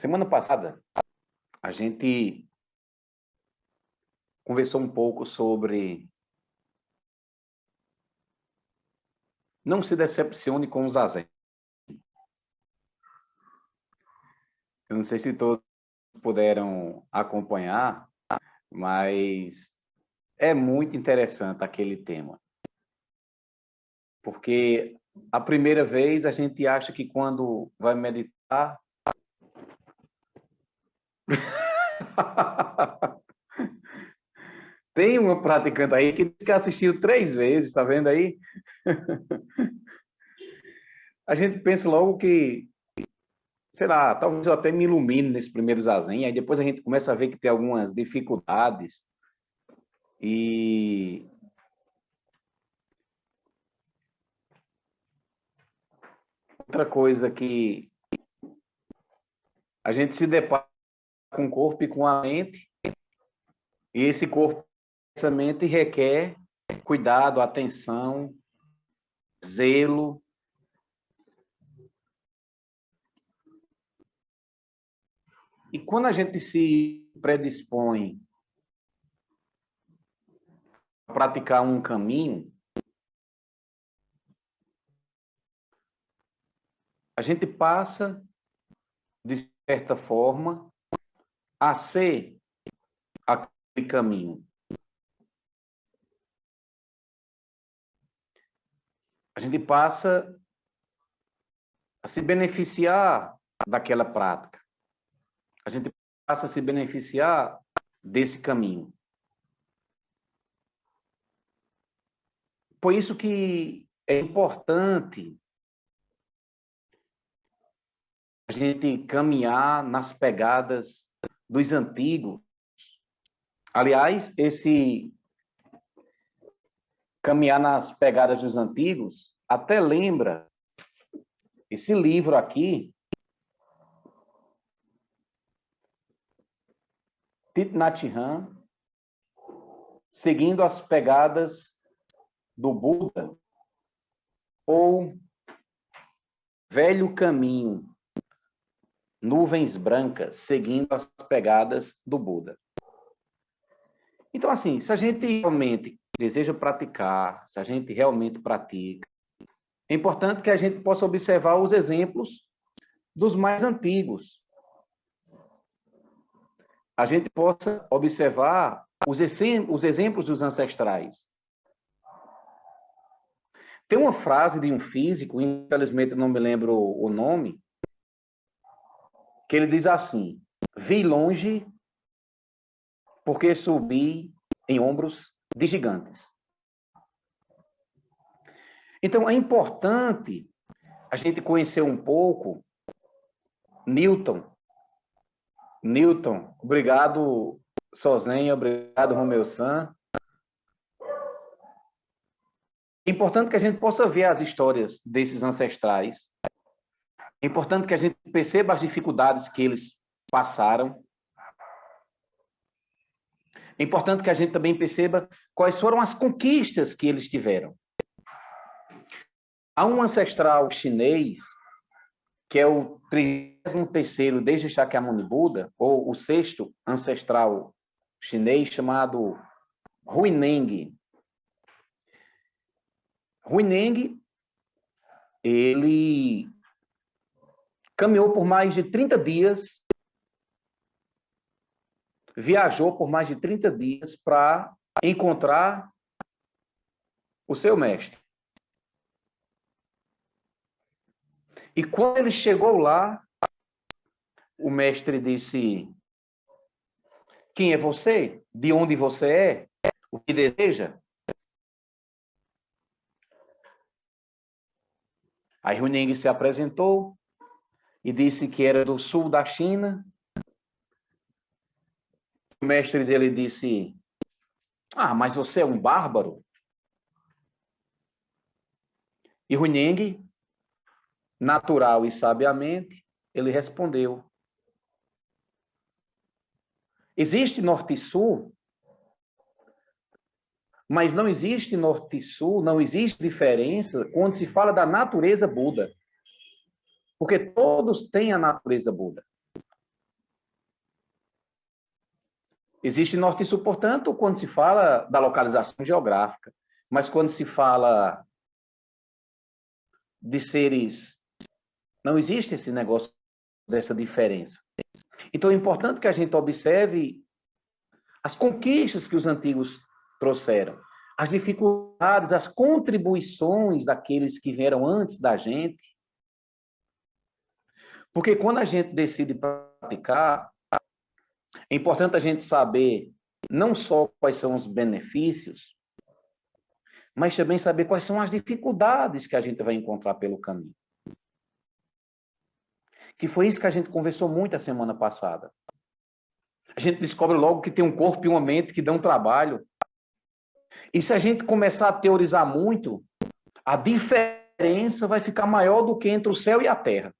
Semana passada, a gente conversou um pouco sobre não se decepcione com os zazen. Eu não sei se todos puderam acompanhar, mas é muito interessante aquele tema. Porque a primeira vez a gente acha que quando vai meditar... Tem uma praticante aí que diz que assistiu 3 vezes, tá vendo aí? A gente pensa logo que, sei lá, talvez eu até me ilumine nesse primeiro zazen, aí depois a gente começa a ver que tem algumas dificuldades. E outra coisa que a gente se depara com o corpo e com a mente, e esse corpo e essa mente requer cuidado, atenção, zelo. E quando a gente se predispõe a praticar um caminho, a gente passa, de certa forma, a ser aquele caminho. A gente passa a se beneficiar daquela prática. A gente passa a se beneficiar desse caminho. Por isso que é importante a gente caminhar nas pegadas dos antigos. Aliás, esse caminhar nas pegadas dos antigos até lembra esse livro aqui, Thich Nhat Hanh, Seguindo as Pegadas do Buda, ou Velho Caminho, Nuvens Brancas, Seguindo as Pegadas do Buda. Então, assim, se a gente realmente deseja praticar, se a gente realmente pratica, é importante que a gente possa observar os exemplos dos mais antigos. A gente possa observar os exemplos dos ancestrais. Tem uma frase de um físico, infelizmente não me lembro o nome, que ele diz assim: vi longe porque subi em ombros de gigantes. Então, é importante a gente conhecer um pouco Newton. Newton, obrigado, Sozenha, obrigado, Romeu-san. É importante que a gente possa ver as histórias desses ancestrais. É importante que a gente perceba as dificuldades que eles passaram. É importante que a gente também perceba quais foram as conquistas que eles tiveram. Há um ancestral chinês, que é o 33º desde Shakyamuni Buda, ou o 6º ancestral chinês, chamado Huineng. Huineng, ele caminhou por mais de 30 dias, viajou por mais de 30 dias para encontrar o seu mestre. E quando ele chegou lá, o mestre disse: quem é você? De onde você é? O que deseja? Aí Huineng se apresentou e disse que era do sul da China. O mestre dele disse: ah, mas você é um bárbaro? E Huineng, natural e sabiamente, ele respondeu: existe norte e sul, mas não existe norte e sul, não existe diferença quando se fala da natureza Buda. Porque todos têm a natureza Buda. Existe norte e sul, portanto, quando se fala da localização geográfica, mas quando se fala de seres, não existe esse negócio dessa diferença. Então, é importante que a gente observe as conquistas que os antigos trouxeram, as dificuldades, as contribuições daqueles que vieram antes da gente. Porque quando a gente decide praticar, é importante a gente saber não só quais são os benefícios, mas também saber quais são as dificuldades que a gente vai encontrar pelo caminho. Que foi isso que a gente conversou muito a semana passada. A gente descobre logo que tem um corpo e uma mente que dão trabalho. E se a gente começar a teorizar muito, a diferença vai ficar maior do que entre o céu e a terra.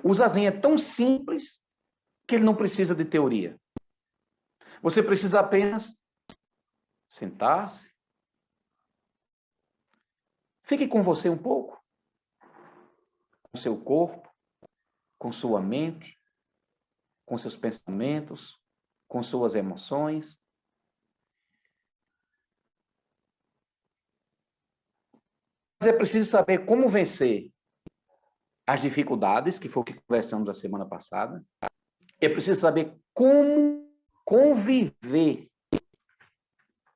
O zazen é tão simples que ele não precisa de teoria. Você precisa apenas sentar-se. Fique com você um pouco. Com seu corpo, com sua mente, com seus pensamentos, com suas emoções. Mas é preciso saber como vencer as dificuldades, que foi o que conversamos a semana passada. É preciso saber como conviver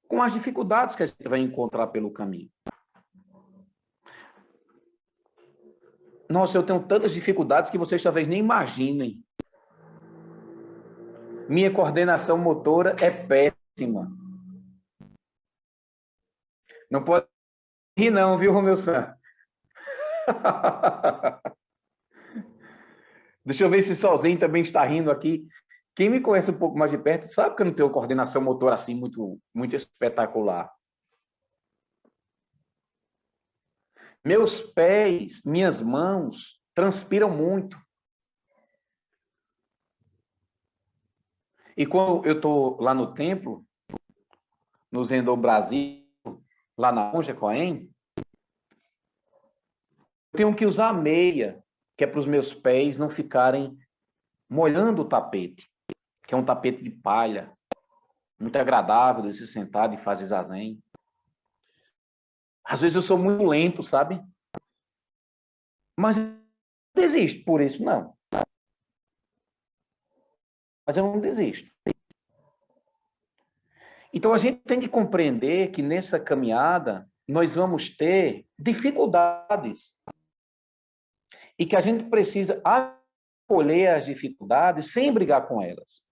com as dificuldades que a gente vai encontrar pelo caminho. Nossa, eu tenho tantas dificuldades que vocês talvez nem imaginem. Minha coordenação motora é péssima. Não pode rir não, viu, Romeu Santos? Deixa eu ver se sozinho também está rindo aqui. Quem me conhece um pouco mais de perto sabe que eu não tenho coordenação motora assim muito espetacular. Meus pés, minhas mãos transpiram muito. E quando eu estou lá no templo, no Zendô Brasil, lá na Monja Coen, eu tenho que usar meia, que é para os meus pés não ficarem molhando o tapete, que é um tapete de palha, muito agradável de se sentar e fazer zazen. Às vezes eu sou muito lento, sabe? Mas eu não desisto por isso, não. Mas eu não desisto. Então a gente tem que compreender que nessa caminhada nós vamos ter dificuldades e que a gente precisa acolher as dificuldades sem brigar com elas.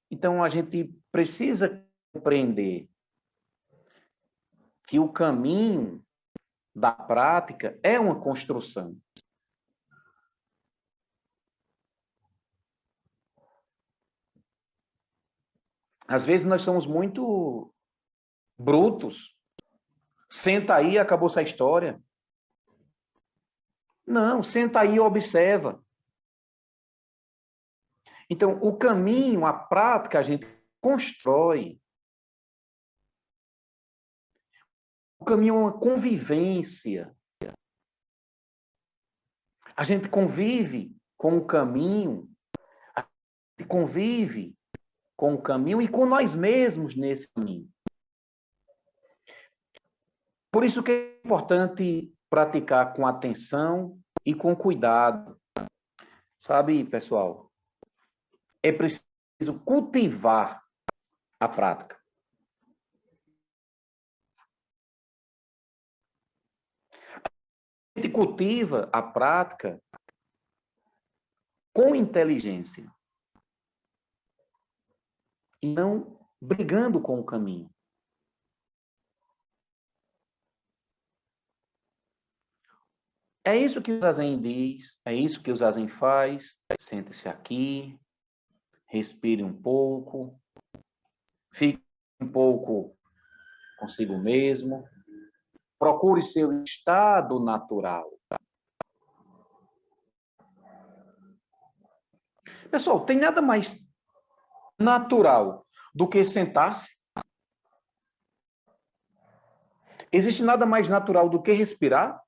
Então a gente precisa compreender que o caminho da prática é uma construção. Às vezes nós somos muito brutos. Senta aí, acabou essa história. Não, senta aí e observa. Então, o caminho, a prática, a gente constrói. O caminho é uma convivência. A gente convive com o caminho, a gente convive com o caminho e com nós mesmos nesse caminho. Por isso que é importante praticar com atenção e com cuidado. Sabe, pessoal? É preciso cultivar a prática. A gente cultiva a prática com inteligência e não brigando com o caminho. É isso que o Zazen diz, é isso que o Zazen faz. Sente-se aqui, respire um pouco, fique um pouco consigo mesmo, procure seu estado natural. Pessoal, tem nada mais natural do que sentar-se. Existe nada mais natural do que respirar?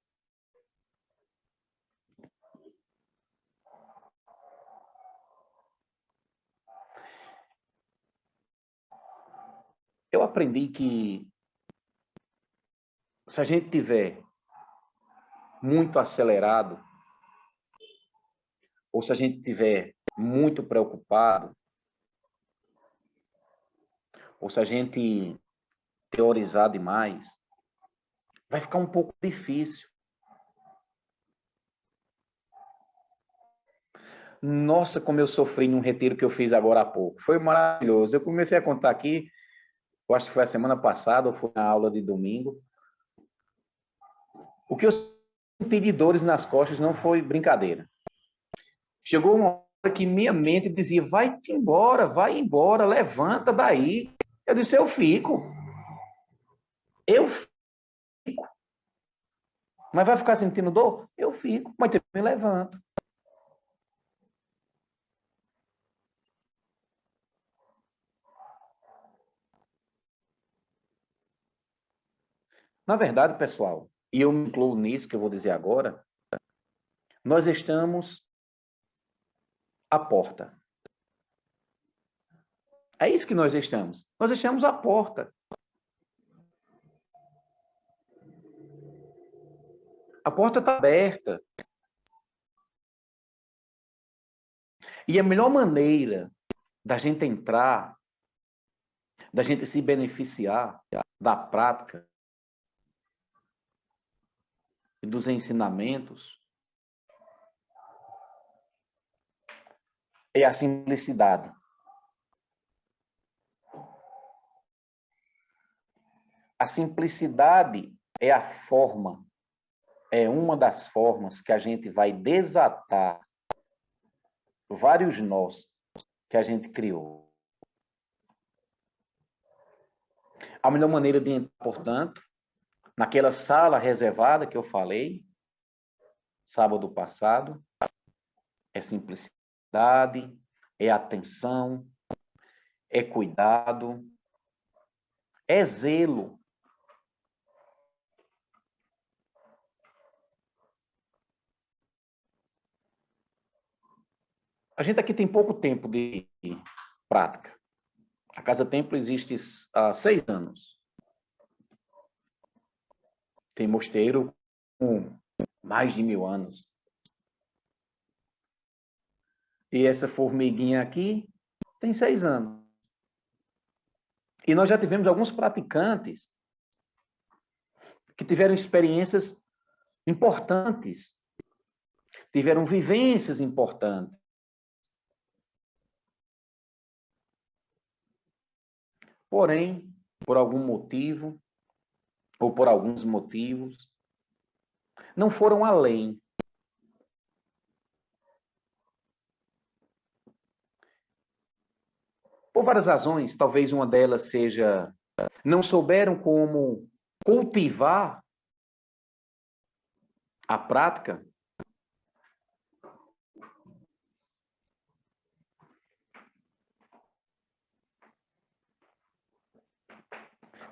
Eu aprendi que se a gente tiver muito acelerado, ou se a gente tiver muito preocupado, ou se a gente teorizar demais, vai ficar um pouco difícil. Nossa, como eu sofri num retiro que eu fiz agora há pouco. Foi maravilhoso. Eu comecei a contar aqui, eu acho que foi a semana passada, ou foi na aula de domingo. O que eu senti de dores nas costas não foi brincadeira. Chegou uma hora que minha mente dizia, vai embora, levanta daí. Eu disse, eu fico. Eu fico. Mas vai ficar sentindo dor? Eu fico, mas eu me levanto. Na verdade, pessoal, e eu me incluo nisso que eu vou dizer agora, nós estamos à porta. É isso que nós estamos. Nós estamos à porta. A porta está aberta. E a melhor maneira da gente entrar, da gente se beneficiar da prática e dos ensinamentos é a simplicidade. A simplicidade é a forma, é uma das formas que a gente vai desatar vários nós que a gente criou. A melhor maneira de entrar, portanto, naquela sala reservada que eu falei, sábado passado, é simplicidade, é atenção, é cuidado, é zelo. A gente aqui tem pouco tempo de prática. A Casa Templo existe há 6 anos. Tem mosteiro com mais de 1000 anos. E essa formiguinha aqui tem 6 anos. E nós já tivemos alguns praticantes que tiveram experiências importantes, tiveram vivências importantes. Porém, por algum motivo, ou por alguns motivos, não foram além. Por várias razões, talvez uma delas seja não souberam como cultivar a prática.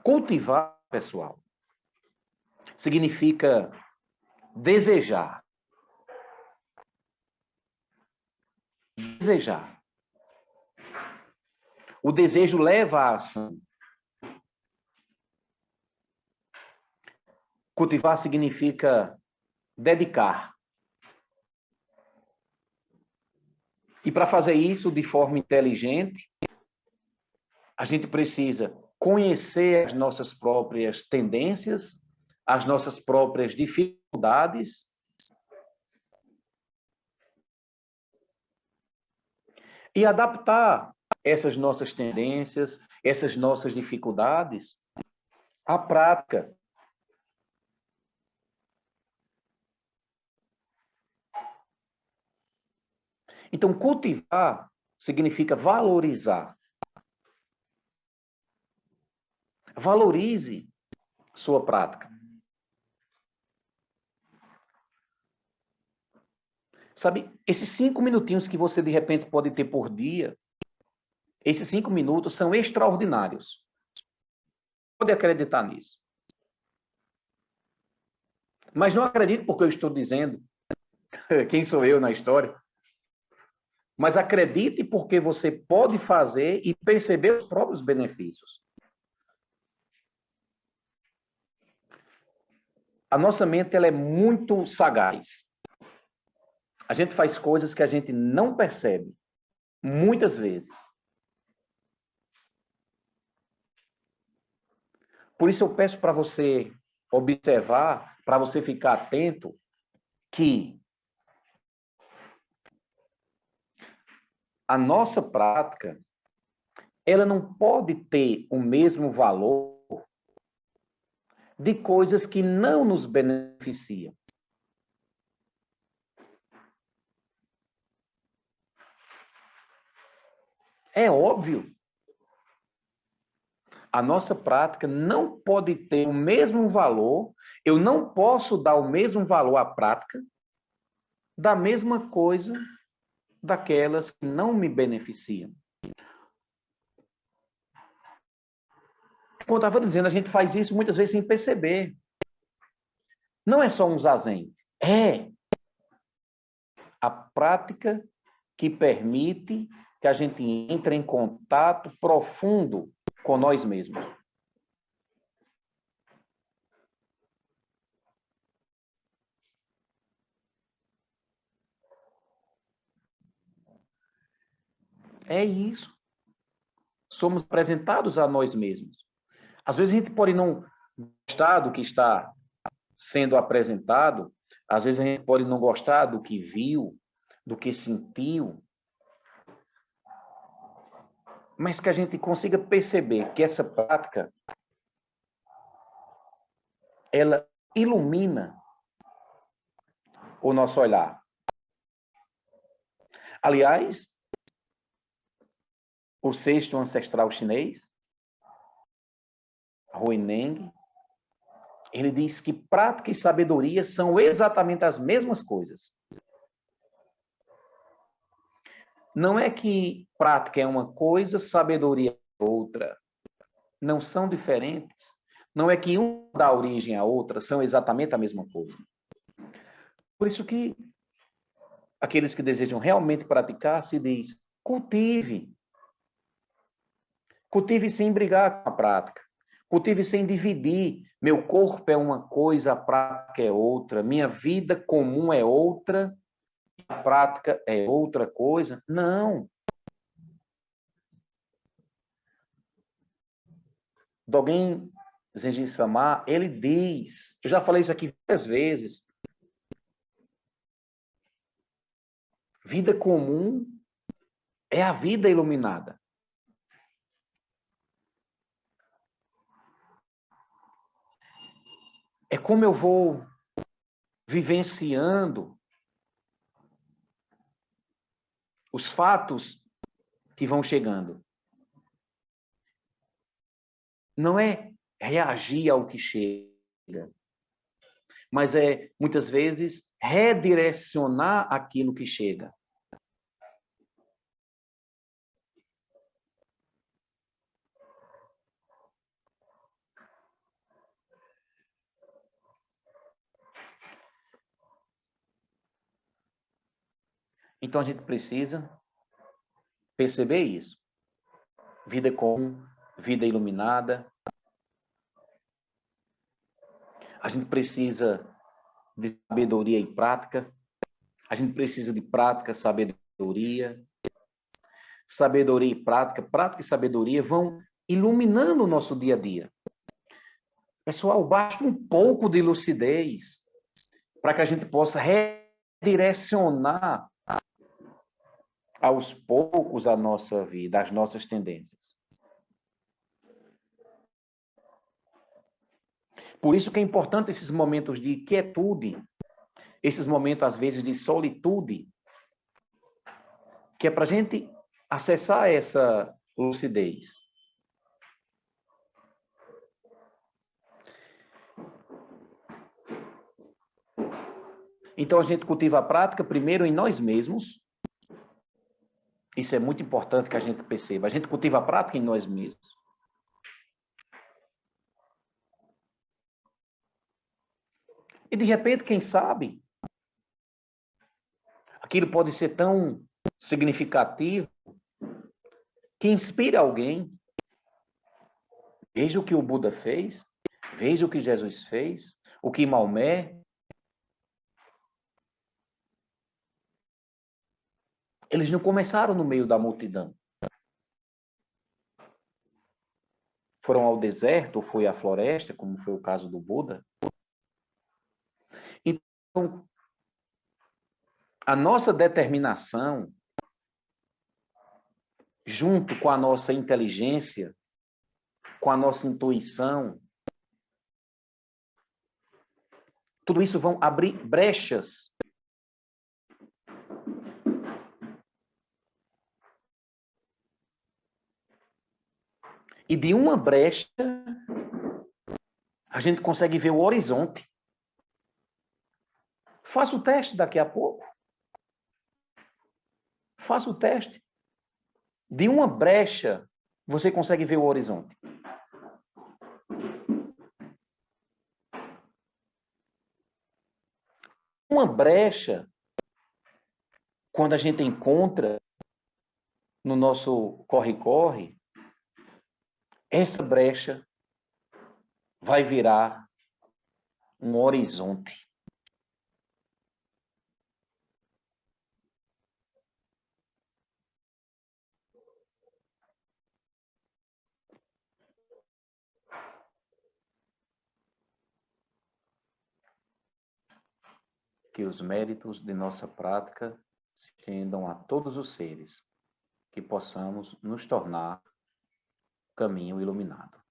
Cultivar, pessoal, significa desejar. Desejar. O desejo leva à ação. Cultivar significa dedicar. E para fazer isso de forma inteligente, a gente precisa conhecer as nossas próprias tendências, as nossas próprias dificuldades e adaptar essas nossas tendências, essas nossas dificuldades à prática. Então, cultivar significa valorizar. Valorize sua prática. Sabe, esses 5 minutinhos que você de repente pode ter por dia, esses 5 minutos são extraordinários. Pode acreditar nisso. Mas não acredite porque eu estou dizendo quem sou eu na história. Mas acredite porque você pode fazer e perceber os próprios benefícios. A nossa mente ela é muito sagaz. A gente faz coisas que a gente não percebe, muitas vezes. Por isso eu peço para você observar, para você ficar atento, que a nossa prática, ela não pode ter o mesmo valor de coisas que não nos beneficiam. É óbvio. A nossa prática não pode ter o mesmo valor, eu não posso dar o mesmo valor à prática da mesma coisa daquelas que não me beneficiam. Como eu estava dizendo, a gente faz isso muitas vezes sem perceber. Não é só um zazen, é a prática que permite que a gente entre em contato profundo com nós mesmos. É isso. Somos apresentados a nós mesmos. Às vezes a gente pode não gostar do que está sendo apresentado, às vezes a gente pode não gostar do que viu, do que sentiu, mas que a gente consiga perceber que essa prática, ela ilumina o nosso olhar. Aliás, o sexto ancestral chinês, Huineng, ele diz que prática e sabedoria são exatamente as mesmas coisas. Não é que prática é uma coisa, sabedoria é outra. Não são diferentes. Não é que uma dá origem à outra, são exatamente a mesma coisa. Por isso que aqueles que desejam realmente praticar, se diz, cultive. Cultive sem brigar com a prática. Cultive sem dividir. Meu corpo é uma coisa, a prática é outra. Minha vida comum é outra, a prática é outra coisa. Não. Dogen Zenji Sama, ele diz, eu já falei isso aqui várias vezes, vida comum é a vida iluminada. É como eu vou vivenciando os fatos que vão chegando. Não é reagir ao que chega, mas é, muitas vezes, redirecionar aquilo que chega. Então, a gente precisa perceber isso. Vida comum, vida iluminada. A gente precisa de sabedoria e prática. A gente precisa de prática, sabedoria. Sabedoria e prática, prática e sabedoria vão iluminando o nosso dia a dia. Pessoal, basta um pouco de lucidez para que a gente possa redirecionar aos poucos a nossa vida, as nossas tendências. Por isso que é importante esses momentos de quietude, esses momentos, às vezes, de solitude, que é para a gente acessar essa lucidez. Então, a gente cultiva a prática primeiro em nós mesmos. Isso é muito importante que a gente perceba. A gente cultiva a prática em nós mesmos. E de repente, quem sabe, aquilo pode ser tão significativo que inspire alguém. Veja o que o Buda fez, veja o que Jesus fez, o que Maomé. Eles não começaram no meio da multidão. Foram ao deserto, ou foi à floresta, como foi o caso do Buda. Então, a nossa determinação, junto com a nossa inteligência, com a nossa intuição, tudo isso vão abrir brechas. E de uma brecha, a gente consegue ver o horizonte. Faça o teste daqui a pouco. Faça o teste. De uma brecha, você consegue ver o horizonte. Uma brecha, quando a gente encontra no nosso corre-corre, essa brecha vai virar um horizonte. Que os méritos de nossa prática se estendam a todos os seres, que possamos nos tornar caminho iluminado.